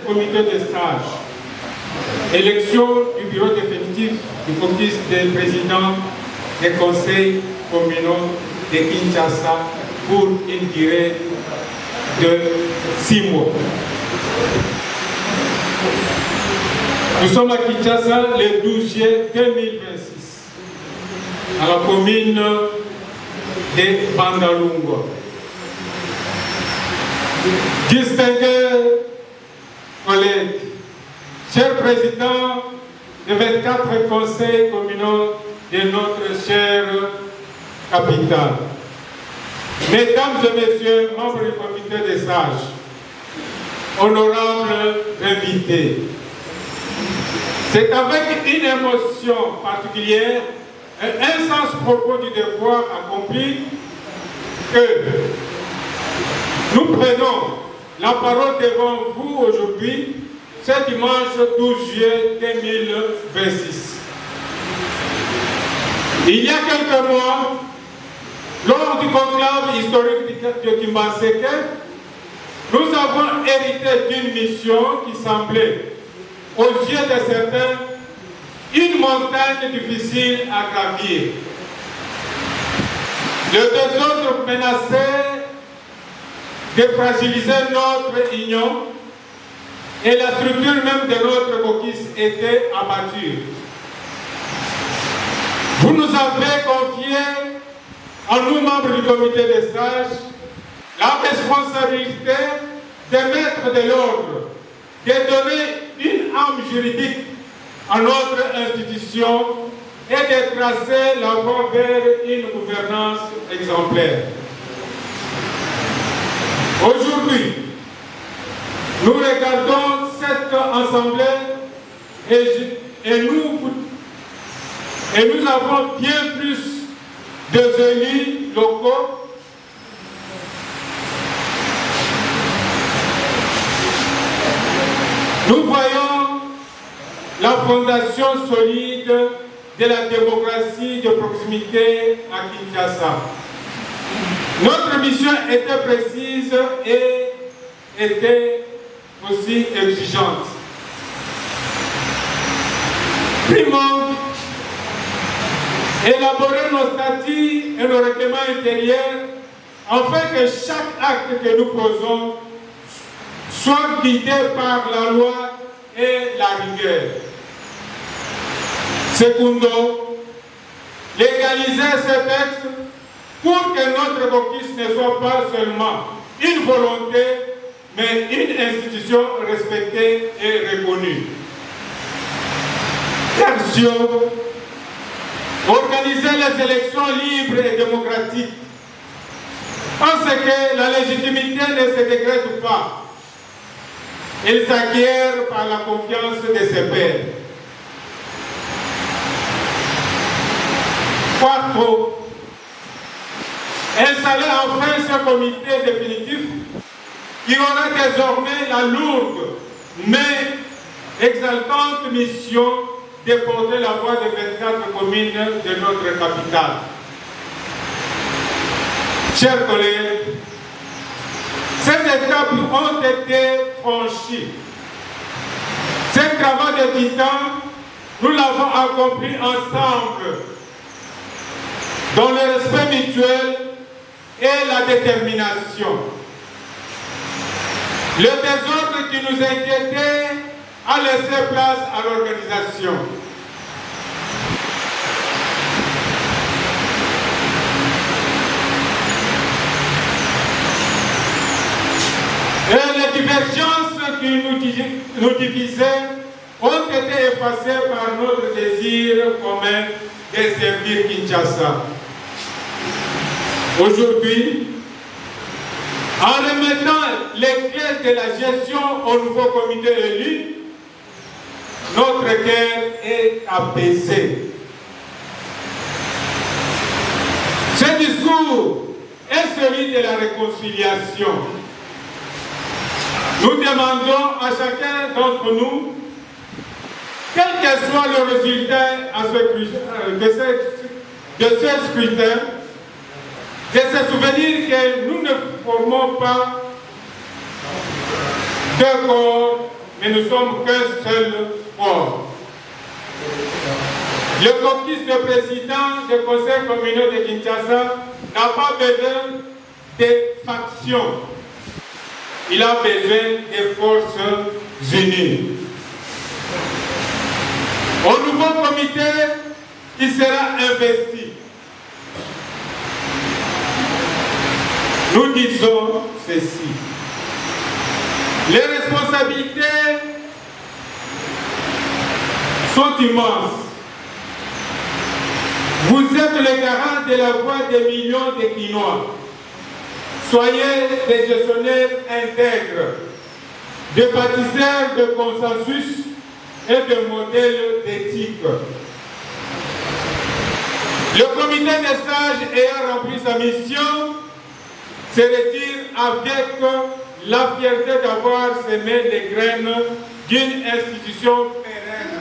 comité de stage. Élection du bureau définitif du caucus des présidents des conseils communaux de Kinshasa pour une durée de 6 mois. Nous sommes à Kinshasa le 12 juillet 2026, à la commune de Bandalungwa. Distingués collègues, chers présidents de 24 conseils communaux de notre chère capitale, mesdames et messieurs, membres du comité des sages, honorables invités, c'est avec une émotion particulière et un sens profond du devoir accompli que nous prenons la parole devant vous aujourd'hui, ce dimanche 12 juillet 2026. Il y a quelques mois, lors du conclave historique de Kimbaseke, nous avons hérité d'une mission qui semblait, aux yeux de certains, une montagne difficile à gravir. Le désordre menaçait de fragiliser notre union et la structure même de notre caucus était abattue. Vous nous avez confié, à nous membres du comité des sages, la responsabilité de mettre de l'ordre, de donner une âme juridique à notre institution et de tracer la voie vers une gouvernance exemplaire. Aujourd'hui, nous regardons cette assemblée et nous avons bien plus d'élus locaux Nous voyons la fondation solide de la démocratie de proximité à Kinshasa. Notre mission était précise et était aussi exigeante. Primo, élaborer nos statuts et nos règlements intérieurs afin que chaque acte que nous posons soit guidé par la loi et la rigueur. Secondo, légaliser ce texte pour que notre caucus ne soit pas seulement une volonté, mais une institution respectée et reconnue. Tertio, organiser les élections libres et démocratiques, parce que la légitimité ne se décrète pas. Elle s'acquiert par la confiance de ses pairs. Quarto, installer enfin ce comité définitif qui aura désormais la lourde mais exaltante mission de porter la voix des 24 communes de notre capitale. Chers collègues, ces étapes ont été franchies. Ce travail de titan, nous l'avons accompli ensemble, dans le respect mutuel et la détermination. Le désordre qui nous inquiétait a laissé place à l'organisation. Et les divergences qui nous divisaient ont été effacées par notre désir commun de servir Kinshasa. Aujourd'hui, en remettant les clés de la gestion au nouveau comité élu, notre cœur est apaisé. Ce discours est celui de la réconciliation. Nous demandons à chacun d'entre nous, quel que soit le résultat de ce scrutin, de se souvenir que nous ne formons pas deux corps, mais nous sommes qu'un seul corps. Le caucus de président du Conseil communal de Kinshasa n'a pas besoin de factions. Il a besoin des forces unies. Au nouveau comité qui sera investi, nous disons ceci. Les responsabilités sont immenses. Vous êtes le garant de la voix des millions de Kinois. Soyez des gestionnaires intègres, des bâtisseurs de consensus et de modèles d'éthique. Le comité des sages ayant rempli sa mission se retire avec la fierté d'avoir semé les graines d'une institution pérenne.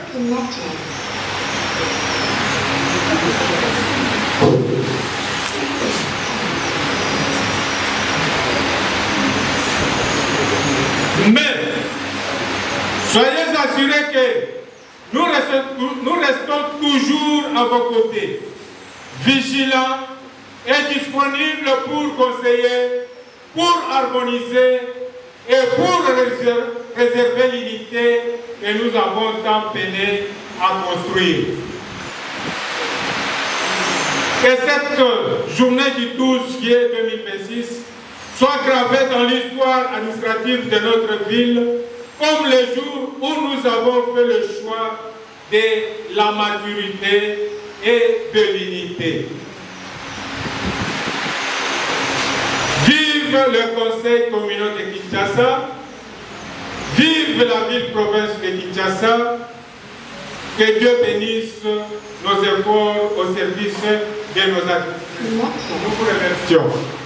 Mais soyez assurés que nous restons toujours à vos côtés, vigilants et disponibles pour conseiller, pour harmoniser et pour préserver l'unité que nous avons tant peiné à construire. Que cette journée du 12 juillet 2026 soit gravée dans l'histoire administrative de notre ville comme le jour où nous avons fait le choix de la maturité et de l'unité. Vive le Conseil communal de Kinshasa, vive la ville-province de Kinshasa, que Dieu bénisse nos efforts au service de nos activités. Nous vous remercions.